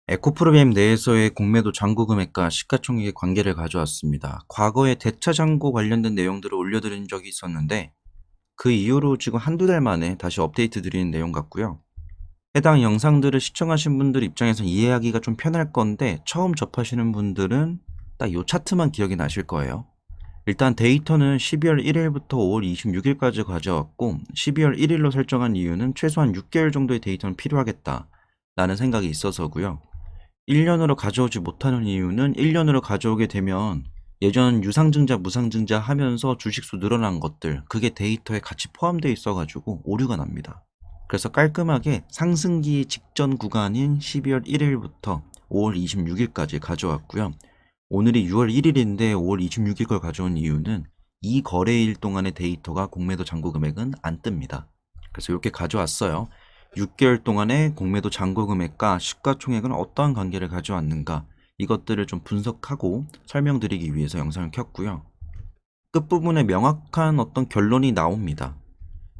에코프로비엠 내에서의 공매도 잔고 금액과 시가총액의 관계를 가져왔습니다. 과거에 대차 잔고 관련된 내용들을 올려드린 적이 있었는데 그 이후로 지금 한두 달 만에 다시 업데이트 드리는 내용 같고요. 해당 영상들을 시청하신 분들 입장에서 이해하기가 좀 편할 건데 처음 접하시는 분들은 딱 이 차트만 기억이 나실 거예요. 일단 데이터는 12월 1일부터 5월 26일까지 가져왔고 12월 1일로 설정한 이유는 최소한 6개월 정도의 데이터는 필요하겠다라는 생각이 있어서고요. 1년으로 가져오지 못하는 이유는 1년으로 가져오게 되면 예전 유상증자, 무상증자 하면서 주식수 늘어난 것들 그게 데이터에 같이 포함되어 있어가지고 오류가 납니다. 그래서 깔끔하게 상승기 직전 구간인 12월 1일부터 5월 26일까지 가져왔고요. 오늘이 6월 1일인데 5월 26일 걸 가져온 이유는 이 거래일 동안의 데이터가 공매도 잔고 금액은 안 뜹니다. 그래서 이렇게 가져왔어요. 6개월 동안의 공매도 잔고 금액과 시가총액은 어떠한 관계를 가져왔는가 이것들을 좀 분석하고 설명드리기 위해서 영상을 켰고요. 끝부분에 명확한 어떤 결론이 나옵니다.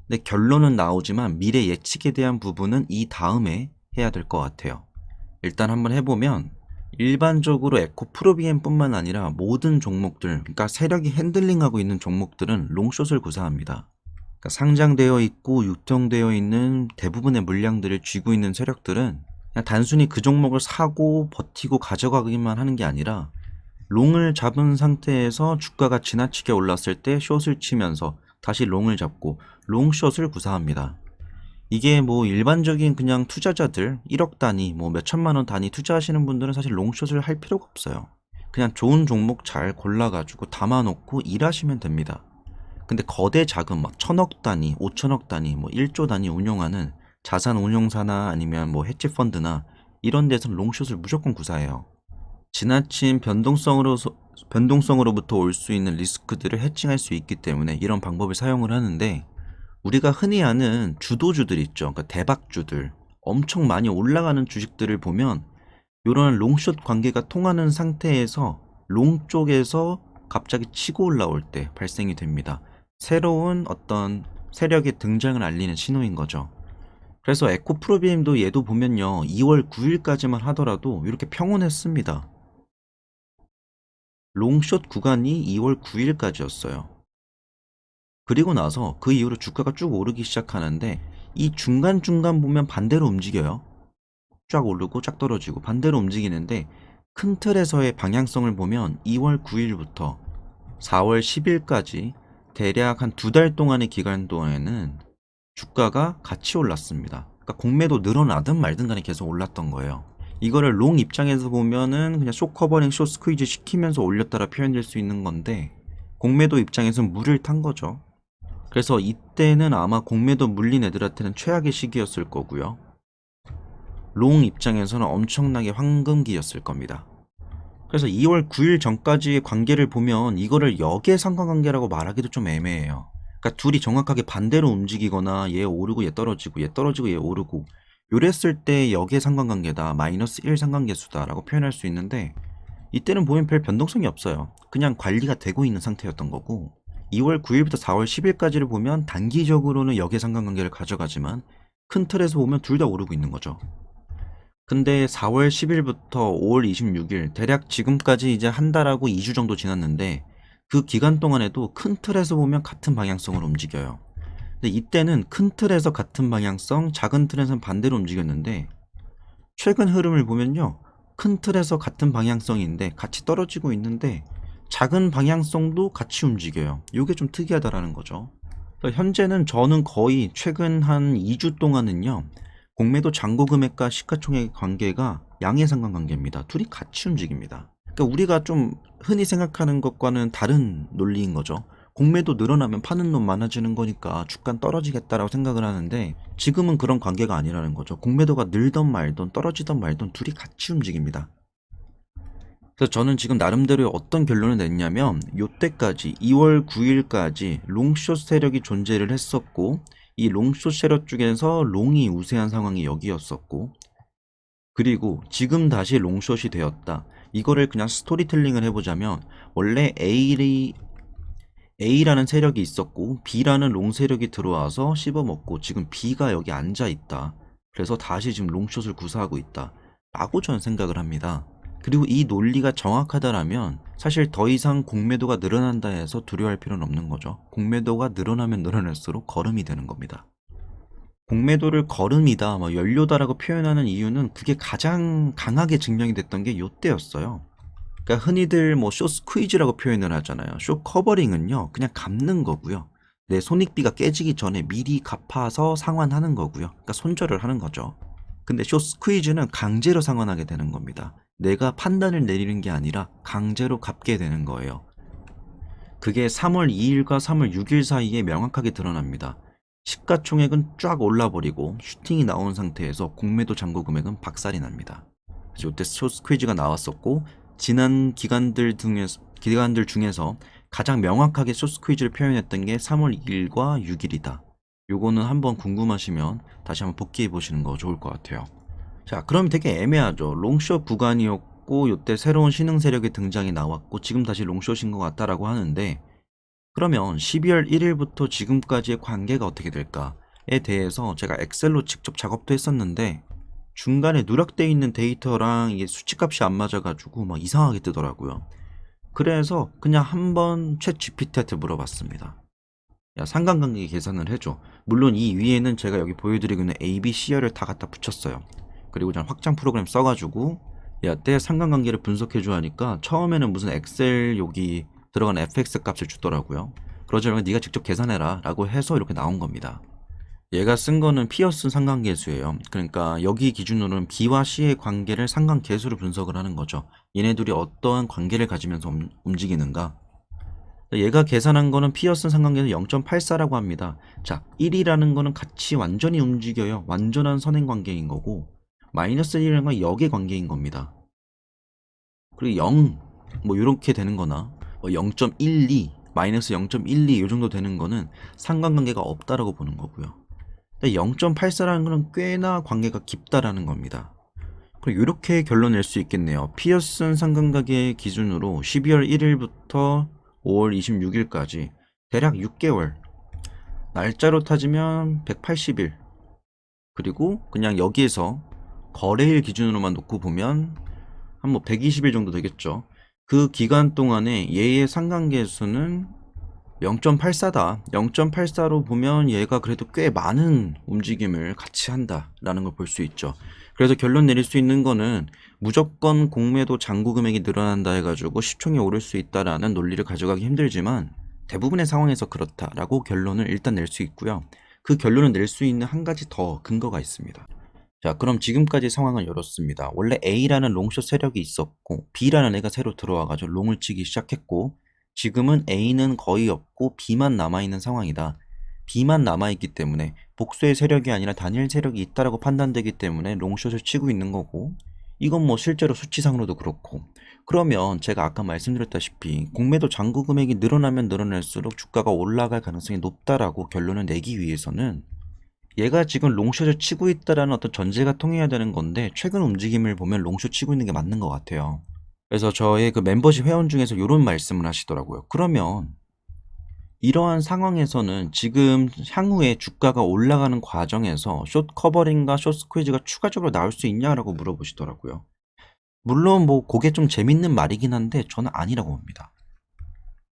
근데 결론은 나오지만 미래 예측에 대한 부분은 이 다음에 해야 될 것 같아요. 일단 한번 해보면 일반적으로 에코프로비엠 뿐만 아니라 모든 종목들, 그러니까 세력이 핸들링하고 있는 종목들은 롱숏을 구사합니다. 그러니까 상장되어 있고 유통되어 있는 대부분의 물량들을 쥐고 있는 세력들은 그냥 단순히 그 종목을 사고 버티고 가져가기만 하는 게 아니라 롱을 잡은 상태에서 주가가 지나치게 올랐을 때 숏을 치면서 다시 롱을 잡고 롱숏을 구사합니다. 이게 뭐 일반적인 그냥 투자자들 1억 단위 뭐 몇천만 원 단위 투자하시는 분들은 사실 롱숏을 할 필요가 없어요. 그냥 좋은 종목 잘 골라가지고 담아놓고 일하시면 됩니다. 근데 거대 자금 막 1000억 단위, 5천억 단위, 뭐 1조 단위 운용하는 자산 운용사나 아니면 뭐 헤지펀드나 이런 데서는 롱숏을 무조건 구사해요. 지나친 변동성으로부터 올 수 있는 리스크들을 해칭할 수 있기 때문에 이런 방법을 사용을 하는데 우리가 흔히 아는 주도주들 있죠. 그러니까 대박주들 엄청 많이 올라가는 주식들을 보면 이런 롱숏 관계가 통하는 상태에서 롱 쪽에서 갑자기 치고 올라올 때 발생이 됩니다. 새로운 어떤 세력의 등장을 알리는 신호인 거죠. 그래서 에코프로비엠도 얘도 보면요 2월 9일까지만 하더라도 이렇게 평온했습니다. 롱숏 구간이 2월 9일까지였어요. 그리고 나서 그 이후로 주가가 쭉 오르기 시작하는데 이 중간중간 보면 반대로 움직여요. 쫙 오르고 쫙 떨어지고 반대로 움직이는데 큰 틀에서의 방향성을 보면 2월 9일부터 4월 10일까지 대략 한 2달 동안의 기간 동안에는 주가가 같이 올랐습니다. 그러니까 공매도 늘어나든 말든 간에 계속 올랐던 거예요. 이거를 롱 입장에서 보면은 그냥 숏 커버링, 숏 스퀴즈 시키면서 올렸다라 표현될 수 있는 건데 공매도 입장에서는 물을 탄 거죠. 그래서 이때는 아마 공매도 물린 애들한테는 최악의 시기였을 거고요. 롱 입장에서는 엄청나게 황금기였을 겁니다. 그래서 2월 9일 전까지의 관계를 보면 이거를 역의 상관관계라고 말하기도 좀 애매해요. 그러니까 둘이 정확하게 반대로 움직이거나 얘 오르고 얘 떨어지고 얘 떨어지고 얘 오르고 요랬을 때 역의 상관관계다 마이너스 1 상관계수다라고 표현할 수 있는데 이때는 보면 별 변동성이 없어요. 그냥 관리가 되고 있는 상태였던 거고 2월 9일부터 4월 10일까지를 보면 단기적으로는 역의 상관관계를 가져가지만 큰 틀에서 보면 둘 다 오르고 있는 거죠. 근데 4월 10일부터 5월 26일 대략 지금까지 이제 한 달하고 2주 정도 지났는데 그 기간 동안에도 큰 틀에서 보면 같은 방향성으로 움직여요. 근데 이때는 큰 틀에서 같은 방향성, 작은 틀에서는 반대로 움직였는데 최근 흐름을 보면요. 큰 틀에서 같은 방향성인데 같이 떨어지고 있는데 작은 방향성도 같이 움직여요. 이게 좀 특이하다라는 거죠. 현재는 저는 거의 최근 한 2주 동안은요. 공매도 잔고 금액과 시가총액의 관계가 양의 상관관계입니다. 둘이 같이 움직입니다. 그러니까 우리가 좀 흔히 생각하는 것과는 다른 논리인 거죠. 공매도 늘어나면 파는 놈 많아지는 거니까 주가는 떨어지겠다라고 생각을 하는데 지금은 그런 관계가 아니라는 거죠. 공매도가 늘던 말던 떨어지던 말던 둘이 같이 움직입니다. 그래서 저는 지금 나름대로 어떤 결론을 냈냐면 요때까지 2월 9일까지 롱숏 세력이 존재를 했었고 이 롱숏 세력 중에서 롱이 우세한 상황이 여기였었고 그리고 지금 다시 롱숏이 되었다. 이거를 그냥 스토리텔링을 해보자면 원래 A라는 세력이 있었고 B라는 롱 세력이 들어와서 씹어먹고 지금 B가 여기 앉아있다. 그래서 다시 지금 롱숏을 구사하고 있다. 라고 저는 생각을 합니다. 그리고 이 논리가 정확하다라면 사실 더 이상 공매도가 늘어난다 해서 두려워할 필요는 없는 거죠. 공매도가 늘어나면 늘어날수록 거름이 되는 겁니다. 공매도를 거름이다, 연료다라고 표현하는 이유는 그게 가장 강하게 증명이 됐던 게 요때였어요. 그러니까 흔히들 숏 스퀴즈라고 표현을 하잖아요. 숏 커버링은요, 그냥 갚는 거고요. 내 손익비가 깨지기 전에 미리 갚아서 상환하는 거고요. 그러니까 손절을 하는 거죠. 근데 숏 스퀴즈는 강제로 상환하게 되는 겁니다. 내가 판단을 내리는 게 아니라 강제로 갚게 되는 거예요. 그게 3월 2일과 3월 6일 사이에 명확하게 드러납니다. 시가총액은 쫙 올라버리고 슈팅이 나온 상태에서 공매도 잔고 금액은 박살이 납니다. 그래서 이때 숏 스퀴즈가 나왔었고, 지난 기간들 중에서 가장 명확하게 숏 스퀴즈를 표현했던 게 3월 2일과 6일이다. 요거는 한번 궁금하시면 다시 한번 복귀해 보시는 거 좋을 것 같아요. 자, 그럼 되게 애매하죠. 롱숏 구간이었고 요때 새로운 신흥 세력의 등장이 나왔고 지금 다시 롱숏인 것 같다라고 하는데, 그러면 12월 1일부터 지금까지의 관계가 어떻게 될까에 대해서 제가 엑셀로 직접 작업도 했었는데 중간에 누락되어 있는 데이터랑 이게 수치값이 안 맞아가지고 막 이상하게 뜨더라고요. 그래서 그냥 한번 챗 GPT한테 물어봤습니다. 야, 상관관계 계산을 해줘. 물론 이 위에는 제가 여기 보여드리고 있는 A, B, C열을 다 갖다 붙였어요. 그리고 그냥 확장 프로그램 써가지고 야, 때 상관관계를 분석해줘 하니까 처음에는 무슨 엑셀 여기 들어간 fx 값을 주더라고요. 그러지 말고 네가 직접 계산해라 라고 해서 이렇게 나온 겁니다. 얘가 쓴 거는 피어슨 상관계수예요. 그러니까 여기 기준으로는 B와 C의 관계를 상관계수로 분석을 하는 거죠. 얘네들이 어떠한 관계를 가지면서 움직이는가. 얘가 계산한 거는 피어슨 상관계수 0.84라고 합니다. 자, 1이라는 거는 같이 완전히 움직여요. 완전한 선행 관계인 거고, 마이너스 1이라는 건 역의 관계인 겁니다. 그리고 0, 이렇게 되는 거나 0.12, 마이너스 0.12 이 정도 되는 거는 상관관계가 없다라고 보는 거고요. 0.84라는 거는 꽤나 관계가 깊다라는 겁니다. 그리고 이렇게 결론 낼 수 있겠네요. 피어슨 상관관계 기준으로 12월 1일부터 5월 26일까지 대략 6개월, 날짜로 따지면 180일, 그리고 그냥 여기에서 거래일 기준으로만 놓고 보면 한 120일 정도 되겠죠. 그 기간 동안에 얘의 상관계수는 0.84다. 0.84로 보면 얘가 그래도 꽤 많은 움직임을 같이 한다라는 걸 볼 수 있죠. 그래서 결론 내릴 수 있는 거는 무조건 공매도 잔고 금액이 늘어난다 해가지고 시총이 오를 수 있다라는 논리를 가져가기 힘들지만 대부분의 상황에서 그렇다라고 결론을 일단 낼 수 있고요. 그 결론을 낼 수 있는 한 가지 더 근거가 있습니다. 자, 그럼 지금까지 상황은 이렇습니다. 원래 A라는 롱숏 세력이 있었고 B라는 애가 새로 들어와가지고 롱을 치기 시작했고, 지금은 A는 거의 없고 B만 남아있는 상황이다. B만 남아있기 때문에 복수의 세력이 아니라 단일 세력이 있다라고 판단되기 때문에 롱숏을 치고 있는 거고, 이건 실제로 수치상으로도 그렇고, 그러면 제가 아까 말씀드렸다시피 공매도 잔고 금액이 늘어나면 늘어날수록 주가가 올라갈 가능성이 높다라고 결론을 내기 위해서는 얘가 지금 롱숏을 치고 있다라는 어떤 전제가 통해야 되는 건데, 최근 움직임을 보면 롱숏 치고 있는 게 맞는 것 같아요. 그래서 저의 그 멤버십 회원 중에서 이런 말씀을 하시더라고요. 그러면 이러한 상황에서는 지금 향후에 주가가 올라가는 과정에서 숏 커버링과 숏 스퀴즈가 추가적으로 나올 수 있냐라고 물어보시더라고요. 물론 그게 좀 재밌는 말이긴 한데 저는 아니라고 봅니다.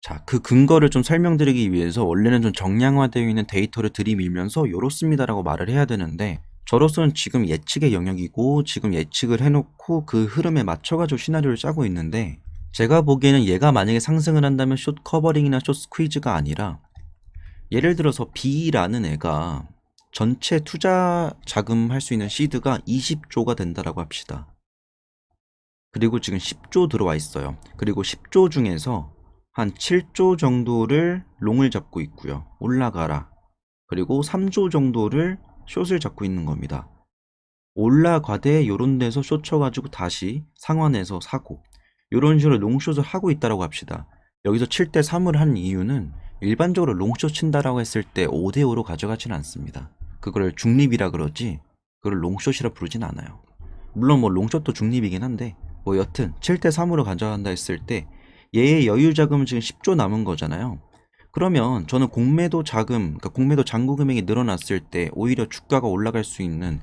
자, 그 근거를 좀 설명드리기 위해서 원래는 좀 정량화되어 있는 데이터를 들이밀면서 요렇습니다라고 말을 해야 되는데, 저로서는 지금 예측의 영역이고 지금 예측을 해놓고 그 흐름에 맞춰가지고 시나리오를 짜고 있는데, 제가 보기에는 얘가 만약에 상승을 한다면 숏 커버링이나 숏 스퀴즈가 아니라, 예를 들어서 B라는 애가 전체 투자 자금 할 수 있는 시드가 20조가 된다라고 합시다. 그리고 지금 10조 들어와 있어요. 그리고 10조 중에서 한 7조 정도를 롱을 잡고 있고요. 올라가라. 그리고 3조 정도를 숏을 잡고 있는 겁니다. 올라가되 요런 데서 숏 쳐가지고 다시 상환해서 사고, 요런 식으로 롱숏을 하고 있다라고 합시다. 여기서 7대 3을 한 이유는 일반적으로 롱숏 친다라고 했을 때 5대 5로 가져가진 않습니다. 그거를 중립이라 그러지 그걸 롱숏이라 부르진 않아요. 물론 롱숏도 중립이긴 한데 여튼 7대 3으로 가져간다 했을 때 얘의 여유 자금은 지금 10조 남은 거잖아요. 그러면 저는 공매도 자금, 그러니까 공매도 잔고 금액이 늘어났을 때 오히려 주가가 올라갈 수 있는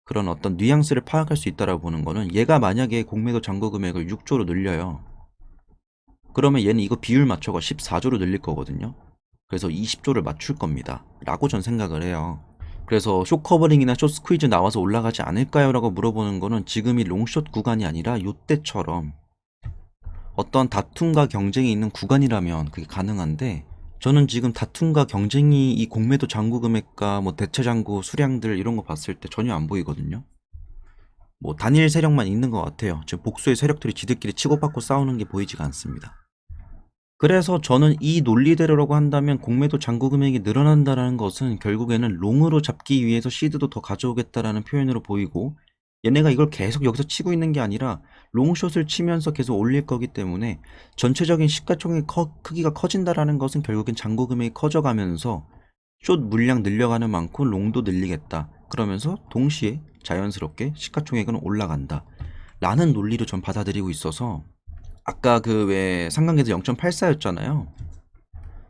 그런 어떤 뉘앙스를 파악할 수 있다라고 보는 거는, 얘가 만약에 공매도 잔고 금액을 6조로 늘려요. 그러면 얘는 이거 비율 맞춰가 14조로 늘릴 거거든요. 그래서 20조를 맞출 겁니다. 라고 전 생각을 해요. 그래서 숏 커버링이나 숏 스퀴즈 나와서 올라가지 않을까요? 라고 물어보는 거는, 지금이 롱숏 구간이 아니라 요때처럼 어떤 다툼과 경쟁이 있는 구간이라면 그게 가능한데, 저는 지금 다툼과 경쟁이 이 공매도 잔고 금액과 뭐 대체 잔고 수량들 이런 거 봤을 때 전혀 안 보이거든요. 뭐 단일 세력만 있는 것 같아요. 지금 복수의 세력들이 지들끼리 치고받고 싸우는 게 보이지가 않습니다. 그래서 저는 이 논리대로라고 한다면 공매도 잔고 금액이 늘어난다는 것은 결국에는 롱으로 잡기 위해서 시드도 더 가져오겠다라는 표현으로 보이고, 얘네가 이걸 계속 여기서 치고 있는 게 아니라 롱숏을 치면서 계속 올릴 거기 때문에 전체적인 시가총액 크기가 커진다라는 것은 결국엔 잔고 금액이 커져가면서 숏 물량 늘려가는 만큼 롱도 늘리겠다. 그러면서 동시에 자연스럽게 시가총액은 올라간다. 라는 논리를 전 받아들이고 있어서, 아까 그 왜 상관계수 0.84였잖아요.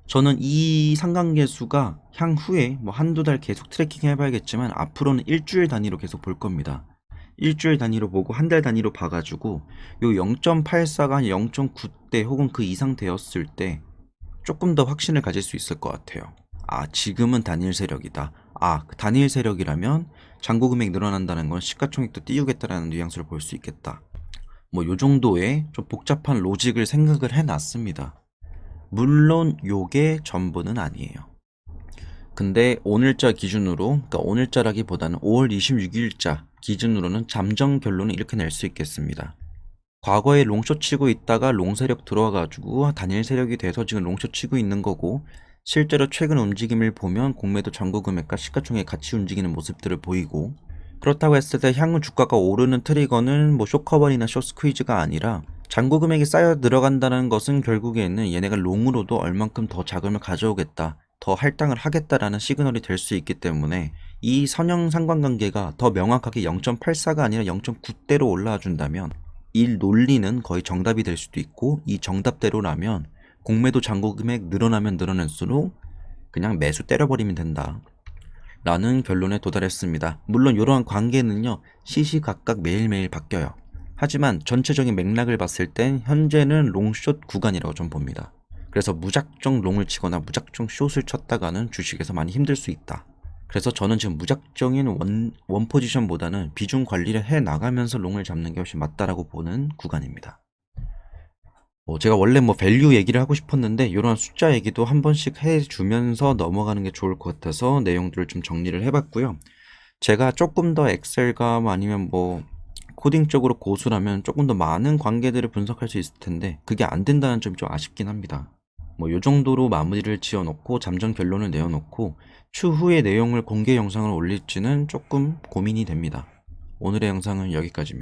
저는 이 상관계수가 향후에 뭐 한두 달 계속 트래킹 해봐야겠지만 앞으로는 일주일 단위로 계속 볼 겁니다. 일주일 단위로 보고 한 달 단위로 봐가지고 요 0.84가 한 0.9대 혹은 그 이상 되었을 때 조금 더 확신을 가질 수 있을 것 같아요. 아, 지금은 단일 세력이다. 아, 단일 세력이라면 잔고 금액이 늘어난다는 건 시가총액도 띄우겠다라는 뉘앙스를 볼 수 있겠다. 뭐 요 정도의 좀 복잡한 로직을 생각을 해놨습니다. 물론 요게 전부는 아니에요. 근데 오늘자 기준으로, 그러니까 오늘자라기보다는 5월 26일자 기준으로는 잠정 결론은 이렇게 낼 수 있겠습니다. 과거에 롱숏 치고 있다가 롱 세력 들어와가지고 단일 세력이 돼서 지금 롱숏 치고 있는 거고, 실제로 최근 움직임을 보면 공매도 잔고 금액과 시가총액 같이 움직이는 모습들을 보이고, 그렇다고 했을 때 향후 주가가 오르는 트리거는 뭐 숏커버리나 숏스퀴즈가 아니라 잔고 금액이 쌓여 들어간다는 것은 결국에는 얘네가 롱으로도 얼만큼 더 자금을 가져오겠다, 더 할당을 하겠다라는 시그널이 될 수 있기 때문에 이 선형 상관관계가 더 명확하게 0.84가 아니라 0.9대로 올라와 준다면 이 논리는 거의 정답이 될 수도 있고, 이 정답대로라면 공매도 잔고 금액 늘어나면 늘어날수록 그냥 매수 때려버리면 된다 라는 결론에 도달했습니다. 물론 이러한 관계는요 시시각각 매일매일 바뀌어요. 하지만 전체적인 맥락을 봤을 땐 현재는 롱숏 구간이라고 좀 봅니다. 그래서 무작정 롱을 치거나 무작정 숏을 쳤다가는 주식에서 많이 힘들 수 있다. 그래서 저는 지금 무작정인 원 포지션보다는 비중 관리를 해 나가면서 롱을 잡는 게 훨씬 맞다라고 보는 구간입니다. 제가 원래 뭐 밸류 얘기를 하고 싶었는데 이런 숫자 얘기도 한 번씩 해주면서 넘어가는 게 좋을 것 같아서 내용들을 좀 정리를 해봤고요. 제가 조금 더 엑셀감 아니면 뭐 코딩 쪽으로 고수라면 조금 더 많은 관계들을 분석할 수 있을 텐데 그게 안 된다는 점이 좀 아쉽긴 합니다. 뭐 요 정도로 마무리를 지어놓고 잠정 결론을 내어놓고 추후에 내용을 공개 영상을 올릴지는 조금 고민이 됩니다. 오늘의 영상은 여기까지입니다.